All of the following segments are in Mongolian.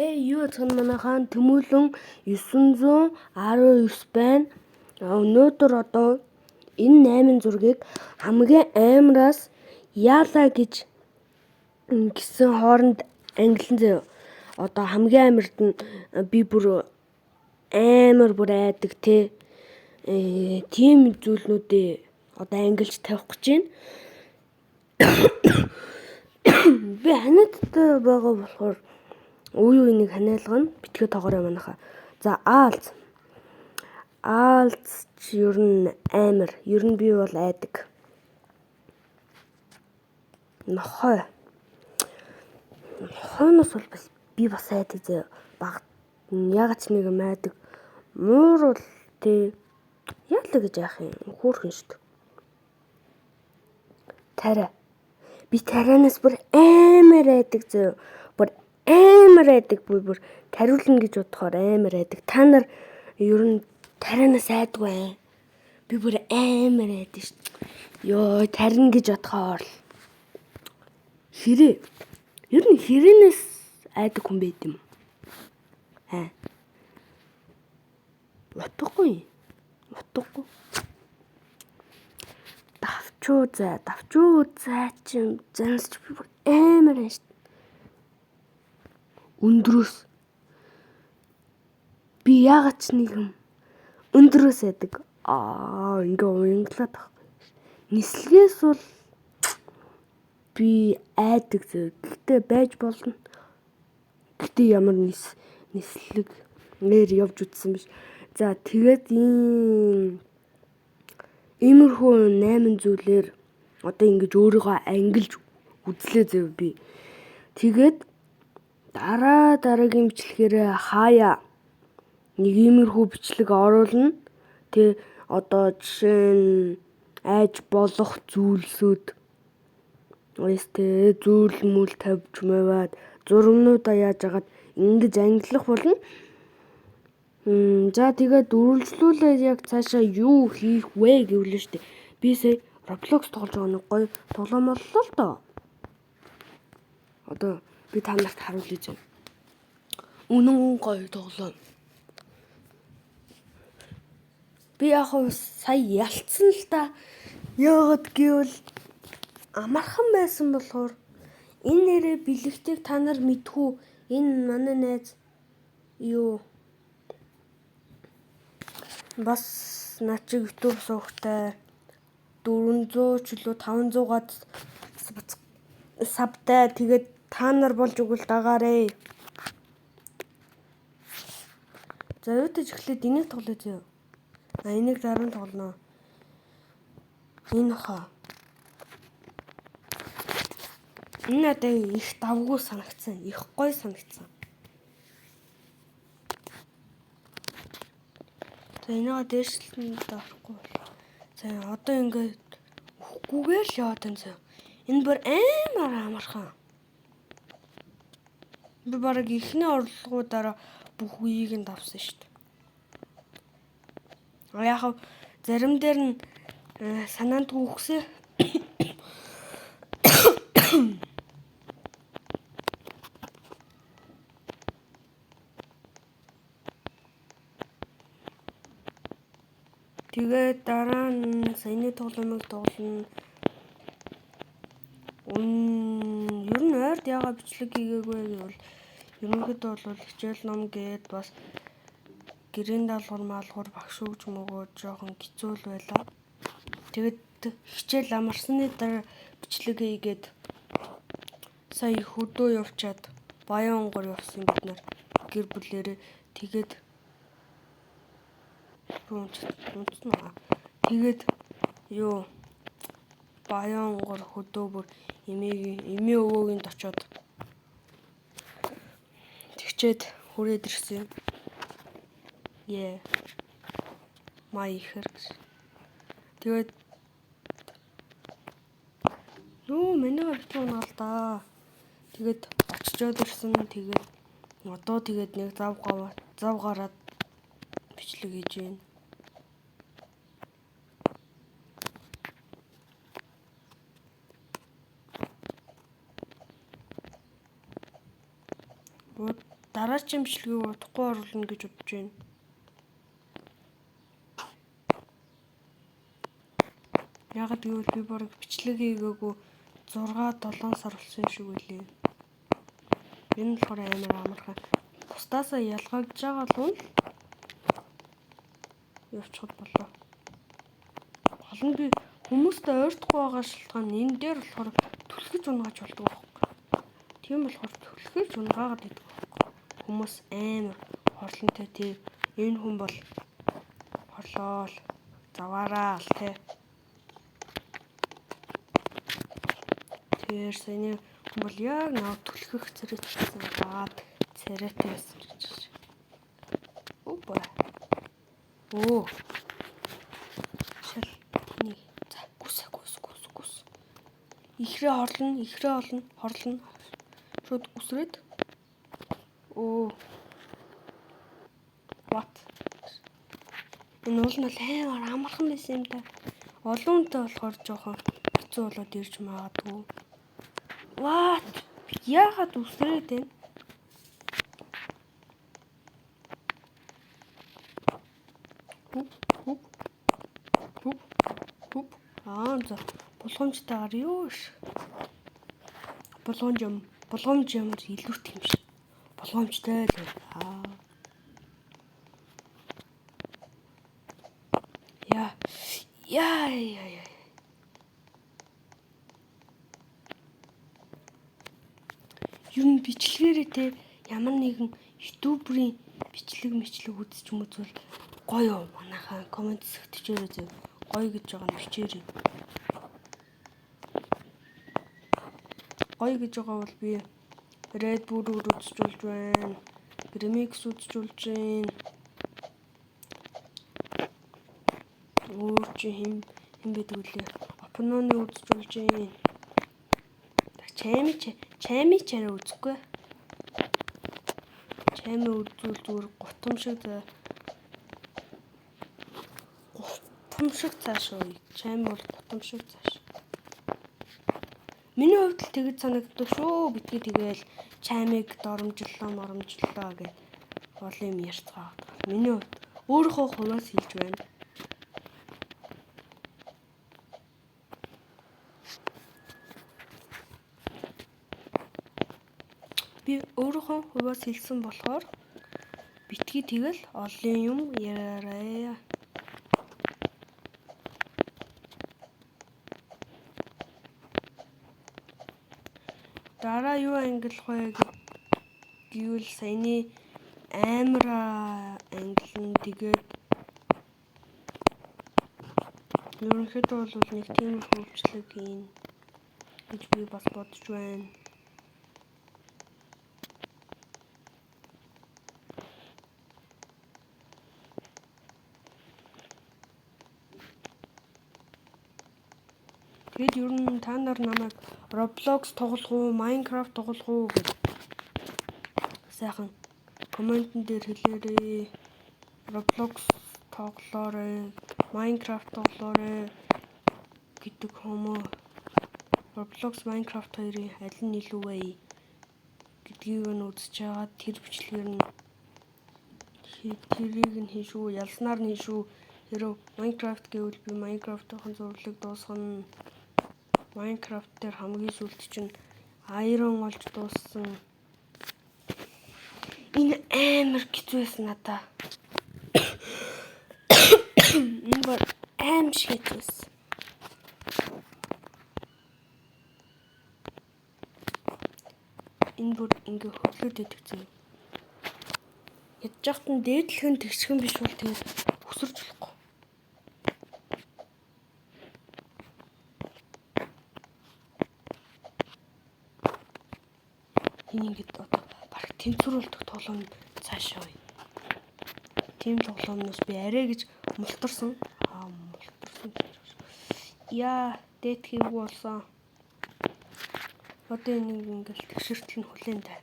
Тэ юу цан манайхан Тэмүүлэн 919 байна. Өнөөдөр одоо энэ 8 зургийг хамгийн амраас яалаа гэж гисэн хооронд ангилан зөө. Одоо хамгийн амард нь би бүр амар бүр айдаг те. Тийм зүйлнүүдээ одоо ангилж тавих гэж байна. Би ханадтай байгаа болохоор үе үенийг ханиалгана. Битгээ тоогоорой манайха. За Аалз ч ер нь амар. Ер нь би бол айдаг. Нохойноос бол би бас айдаг зөө. Баг яг ч нэг юм айдаг. Муур бол тэ яалаа гэж яах юм. Хөөрхөн шүү дээ. Тарай. Би тарианаас бүр амар айдаг зөө. Бүр амар айдаг. Бүр тариулна гэж бодохоор амар айдаг. Та нар ер нь тарианаас айдгүй. Би бүр амар айдаг шүү дээ. Йоо, тарина гэж бодохоор хэрэг. Ер нь хэрээнээс айдаг хүн байд юм. Утгагүй. Давчуу зай чинь занасч би бүр амар байна шүү дээ. Өндрөөс. Би яагаад ч нэг юм өндрөөс айдаг. Ингээ уянглаад тахгүй. Нислэгээс бол би айдаг зөө. Гэхдээ байж болно. Гэхдээ ямар нислэг нэр явж үтсэн биш. За тэгээд иймэрхүү 8 зүйлээр одоо ингэж өөрийгөө ангилж үзлээ зөө би. Тэгээд дараагийн бичлэгээр хаяа нэг иймэрхүү бичлэг оруулна. Тэ одоо жишээ нь айж болох зүйлсүүд зүйл мүл тавьж маваад зургнуудаа яаж агаад ингэж ангилах болно. За тэгээд үргэлжлүүлээд яг цаашаа юу хийх вэ гэвэл штэ. Би сая Roblox тоглож байгаа нэг гоё тоглоом боллоо л доо. Одоо би та нарт харуулъя зөө. Үнэн гоё тоглоом. Би яг сая ялцсан л та. Яагаад гэвэл амархан байсан болохоор энэ нэрээ бэлэгтийг та нар мэдхүү. Энэ манай найз юу бас начиг YouTube суугтай 400 ч илүү 500-аад сабтай. Тэгээд та нар болж өгвөл дагаарэ. За өөдөж эхлээд энийг тоглоё зөө. Энийг дараа нь тоглоно. Энэ хаа. Энэ надад их давгүй санагдсан. Их гоё санагдсан. За энэгээ дээшлэн даахгүй. За одоо ингээд өгөхгүйгээр л яваад энэ зөө. Энэ бүр амар амархан. Би бараг ихний орлогуудаараа бүх үеийг нь давсан шүү дээ. Яг зарим дээр нь санаанд үхсээ. Тэгээд дараа нь саяны тоглоомыг тоглоно. Ер нь ойрд яага бичлэг хийгээгүй гэвэл ерөнхийдөө бол хичээл ном гээд бас гэрийн даалгавар маалгавар багш өгч мөгөө жоохон хэцүү л байлаа. Тэгээд хичээл амарсны дараа бичлэг хийгээд сая хөдөө явчаад Баян онгор явсан бид нар гэр бүлээрээ. Тэгээд юу Баян онгор хөдөө бүр эмээ өвөөгийн очоод тэгчээд хүрээд ирсэн. Май ихэр. Тэгээд минийга битгий унаал да. Тэгээд очичоод ирсэн. Тэгээд одоо тэгээд нэг зав гараад бичлэг хийж байна. дараагийн бичлэгийг удахгүй оруулна гэж бодож байна. Ягаад гэвэл би бараг бичлэг хийгээгүй 6-7 сар болсон шиг үлээ. Энэ болохоор амар амархан. Бусдаасаа ялгагдж байгаа л нь явчихад болоо. Гол нь би хүмүүстэй ойртохгүй байгаа шалтгаан нь энэ дээр болохоор түлхэж унгааж болдог байхгүй. Тийм болохоор түлхэж унгаагаад байдаг байхгүй. Хүмүүс амар хорлонтой тий. Энэ хүн бол хорлоол заваараа л тий. Тэр саяны хүн бол яг нав түлхэх царайчсан баад царайтай байсан гэж. Оо. Оо. Шал тний. За гүс. Ихрээ хорлно. Шууд үсрээд. Оо. What? Энэ уул нь амар амархан байсан юм да. Олон хүнтэй болохоор жоохон хэцүү болоод ирж магадгүй. What? Яагаад үсрээд байна? Хуп. За. Булгамжтайгаар юу ш? Булгамж ямар илүүтэй юм шиг. Булгамжтай л байна. Яа. Юу н бичлэгээрээ те ямар нэгэн ютуберийн бичлэг үзэж үзвэл гоё юу манайхаа комент хэсэгт бичээрэй зөө. Гоё гэж байгаа нь бичээрэй. Гоё гэж байгаа бол би Red Bull-ээр үзүүлж байна. Remix үзүүлж байна. Өөр чи хэм байдаг үлээ. Опноны үзүүлж байна. Чами чараа үзэхгүй. Чами үзүүл зүгээр гутамшиг цааш уу. Чами бол гутамшиг цааш. Миний хувьд л тэгэж санагддаг шүү. Битгий тэгээл чамиг доромжлоо гэж гол юм ярьцгаа. Миний хувьд өөрийнхөө хувьас хэлж байна. Би өөрийнхөө хувьас хэлсэн болохоор битгий тэгэл олон юм яриараа. Дараа юу ангилах вэ гэвэл саяны амар ангилна. Тэгээд ерөнхийдөө бол нэг тийм хөвчлөг хийн гэж би бас бодож байна. Тэгэд ер нь та нар намайг Roblox тоглох уу, Minecraft тоглох уу гэж сайхан комментэн дээр хэлээрэй. Roblox тоглоорой, Minecraft тоглоорой гэдэг хүмүүс Roblox, Minecraft хоёрын аль нь илүү вэ гэдгийг нь үзэж байгаа. Тэр бичлэгээр нь тэрийг нь хийшүү, ялснаар нь хийшүү. Хэрэв Minecraft гэвэл би Minecraft-ын зурлыг дуусгана. Minecraft дээр хамгийн сүүлд чинь Iron олж дууссан. Энэ амар хэцүү байсан надаа. Энэ бол аим шиг хэцүүсэн. Энэ бүр ингээ хөдлөөд идэх зүйл. Ядж яхад нь дээдлэх нь тэгшхэн биш бол тэгээд өсөрч болохгүй. Энэ ингээд одоо бараг тэнцвэрлэх тоглоом цаашаа бай. Тийм тоглоомноос би арай гэж мултарсан. Яа, дээд хийвгүй болсон. Одоо энийг ингээл тэгшэртэл нь хүлээн тай.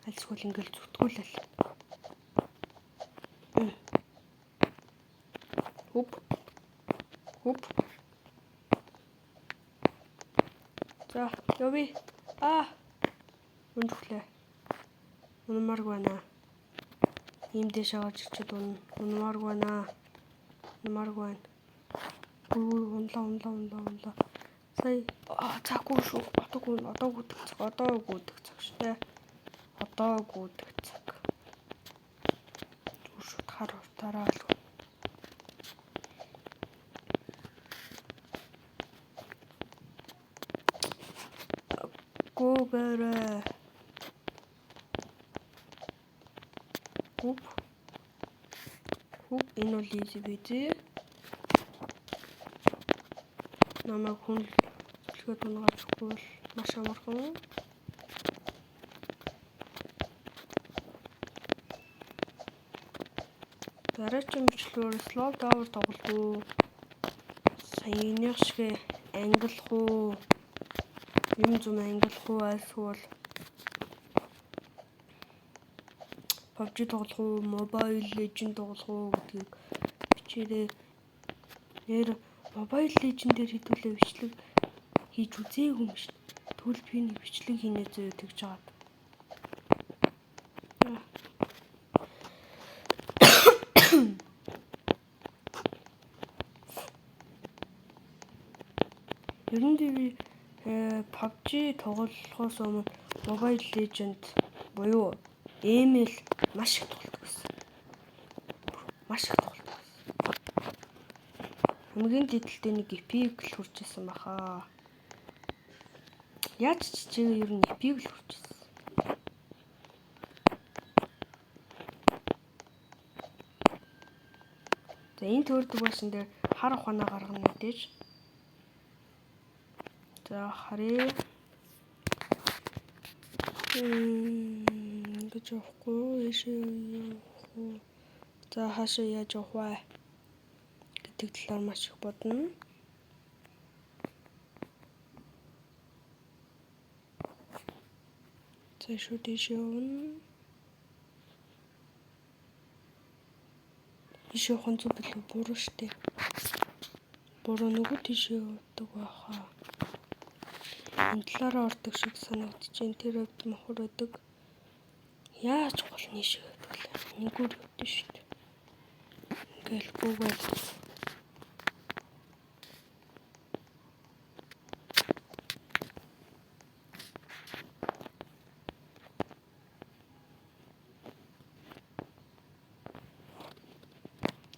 Альсгүй ингээл зүтгүүлэл. Хуп. За, явъя. Өндөглөө. Унамааргүй байна. Ийм дэш аваад ирчээд унамааргүй байна. Унамааргүй байна. Унлаа. Сая цаггүй шүү. Одоо гүдэх цаг штэ. Одоо гүдэх цаг. Шууд хар уртаараа л. Гүбэрэ. Гүб. Энэ бол easy биз. Намайг хүн хэлгээд унагаачихгүй бол маш амархан. Дараагийн бичлэгээр slow down тоглоё. Саяны шиг ангилах уу? Юм зам ангилах уу? Эсвэл PUBG тоглох уу? Mobile Legends тоглох уу гэдгийг бичээрэй. Нэр Mobile Legends дээр хэдүүлээ бичлэг хийж үзээгүй юм шүү. Тэгвэл би нэг бичлэг хийнэ зөө тэгж жаад. Ер нь би PUBG тоглохоос өмнө Mobile Legends буюу ML маш их тоглодог байсан. Хамгийн дээдэлтэй нэг epic л хүрч ирсэн баха. Яаж ч чигээр ер нь epic л хүрч ирсэн. За энэ төрдөг байсан дээр хар ухаанаа гаргана мэдээж. За харъя. Ингэж явахгүй. За хаашаа яаж явах вэ? Гэдэг талаар маш их бодно. За шууд ийш явна. Ийш явах нь зүг билүү? Буруу штэ. Буруу нөгөө тийш явдаг байхаа. Энэ талаараа ордог шиг санагдчихээн. Тэр үед мохор байдаг. Яаж гол нийшээ гэдэг вэ? Нэгүр явдсан шүү дээ. Ингээл Google.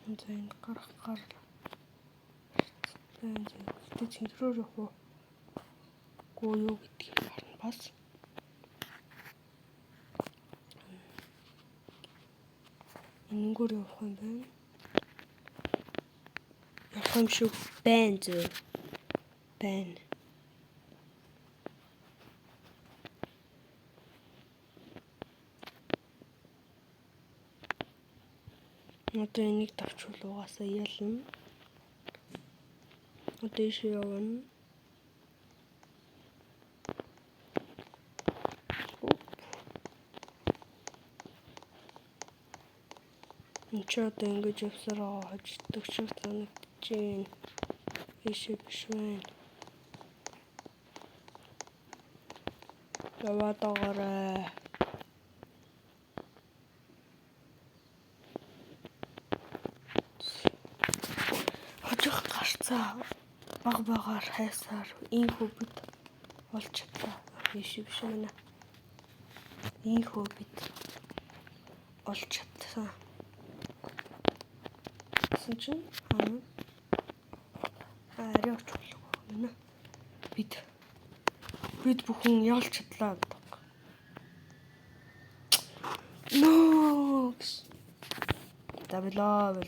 За энэ гарах гар. Тэ цэнтрээр явах уу? Гоо юу гэдгийг харна бас. Энгүүр явах юм байна. Явах юм шиг байна зөө. Байна. Одоо энийг давчвал угаасаа ялна. Одоо ийш явна. Энд одоо ингэж явсараа хождог шиг санагдчихээн. Ийшээ биш байна. Яваад байгаарай. Хожих гарцаа багаар хайсаар энэ хөвбөд олж чадлаа. Ийшээ биш байна. Энэ хөвбөд олж чадсан. Чинь арай очихлоо байна. Бид бүхэн ялж чадлаа гэдэг. Ноо. Давлаа.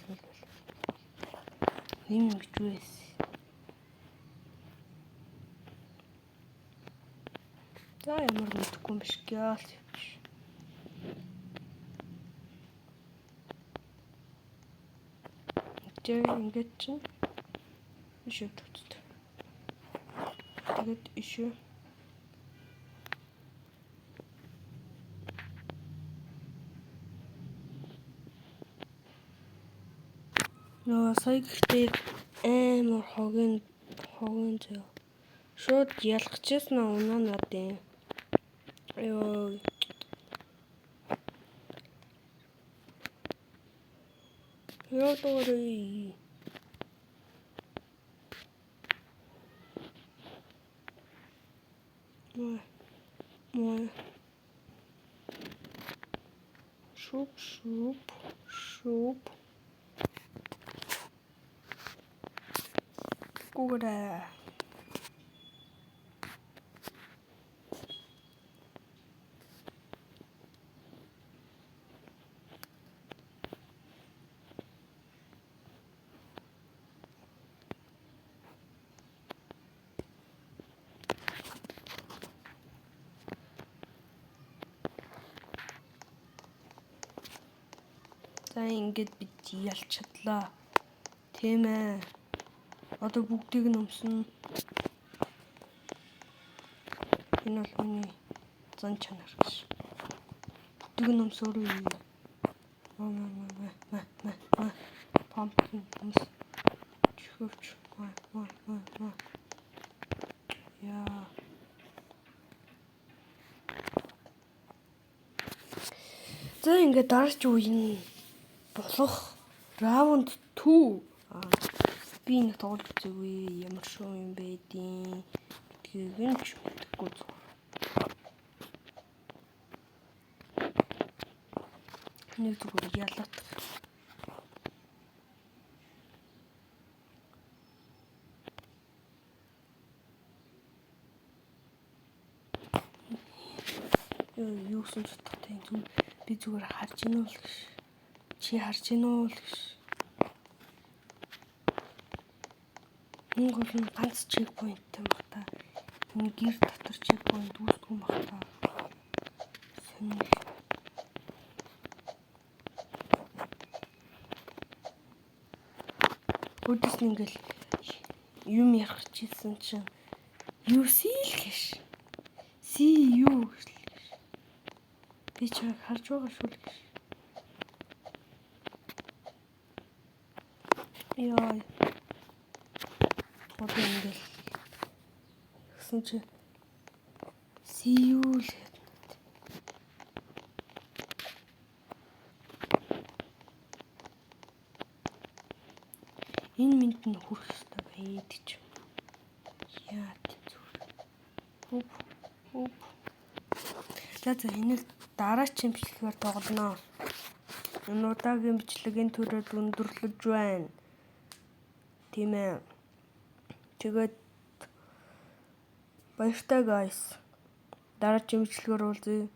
Ийм гэж байсан. За ямар мэдгүй юм биш гяал. Ингээд чинь ишээ төгтөд. Тэгээд ишээ. Нөө сая гэхдээ амар хогийн зөө. Шууд ялгчихсан унаа надын. Ёо. Яадарыг. Мой. Шуп. Гугра. За ингээд бид ялч чадлаа. Тийм ээ. Одоо бүгдийг нь өмснө. Энэ бол миний зан чанар гэж. Бүгдийг нь өмсөөрөө юу? Pumpkin өмс. Чөвч. Яа. За ингээд дараач үеийн болох раунд 2. Би нэг тоглож үзээгүй. Ямар шоу юм бэ дээ. Гэдгийг нь ч мэдэхгүй зүгээр. Нэг зүгээр ялаад. Юу юм судалтай юм. Би зүгээр харж ийн үү гэж. Чи харж ийн үү гэж. Монгол нь ганц чекпоинттай баг та. Энэ гэр дотор чекпоинт үүсгэн баг та. Сонир. Өдөөс нь ингээл юм ярих чийсэн чинь юу сийл гэж. юу гэж. Би чаг харж байгаа шүү л гэж. Яа. Одоо ингээл гэсэн чи юу л энэ минт нь хүрэх ёстой байд гэж. Яа зүгээр. Хөп. За энэ дараачийн бичлэгээр тоглоно. Энэ удаагийн бичлэгийн төрөд өндөрлөж байна. Тийм ээ. Тэгээд баяртай guys. Дараачийн бичлэгээр уулзъя.